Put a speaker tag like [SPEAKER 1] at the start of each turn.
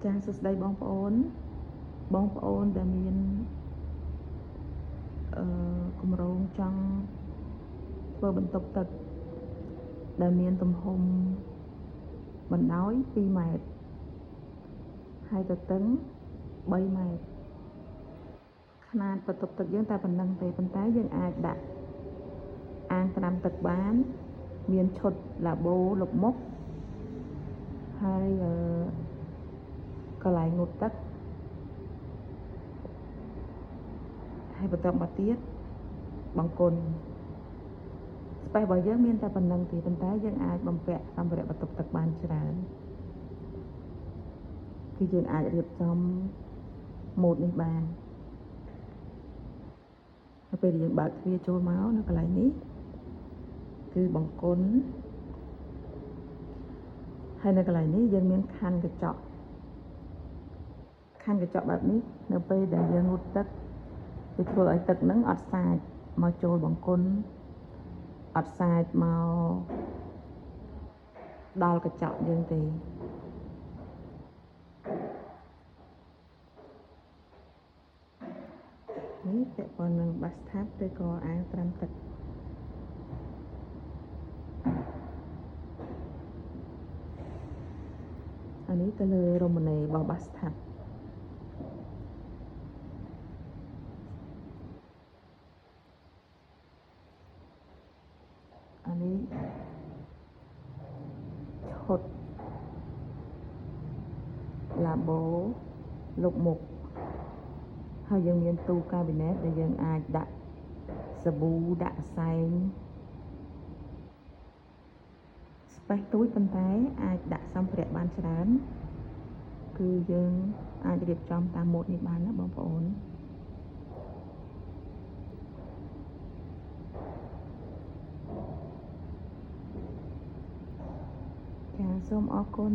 [SPEAKER 1] ចាសួស្តីបងប្អូនដែលមានគម្រោងចង់ធ្វើបន្ទប់ទឹកដែលមានទំហំបណ្ដោយ2 ម៉ែត្រហើយទទឹង3 ម៉ែត្រຂະຫນາດបន្ទប់ទឹកយើងតែប៉ុណ្្នឹងទេប៉ុន្តែយើងអាចដាក់អាងត្រាំទឹកបានមានឈុតឡាបូលុបមុខហើយកន្លែងងូតទឹកហើយបន្តមកទៀតបង្គន់ស្ប៉េសរបស់យើងមានតែប៉ុណ្្នឹងទេប៉ុន្តែយើងអាចបំពាក់សម្ភារៈបន្ទប់ទឹកបានច្រើនគឺយើងអាចរៀបចំម៉ូដនេះបានហើយពេលយើងបើកទ្វារចូលមកនៅកន្លែងនេះគឺបង្គន់ហើយនៅកន្លែងនេះយើងមានខ័ណ្ឌកញ្ចក់បែបនេះនៅពេលដែលយើងងូតទឹកវាធ្វើឲ្យទឹកហ្នឹងអត់សាចមកចូលបង្គន់អត់សាចមកដល់កញ្ចក់យើងទេនេះពាក់ព័ន្ធនឹងបាសថាបឬក៏អាងត្រាំទឹកអានេះទៅលើរមណីរបស់បាសថាបអានេះឈុតឡាបូលុបមុខហើយយើងមានទូកាប៊ីណេតដែលយើងអាចដាក់សាប៊ូដាក់សែងស្ប៉េសទូចប៉ុន្តែអាចដាក់សម្ភារៈបានច្រើនគឺយើងអាចរៀបចំតាមម៉ូដនេះបានណាបងប្អូនចាសូមអរគុណ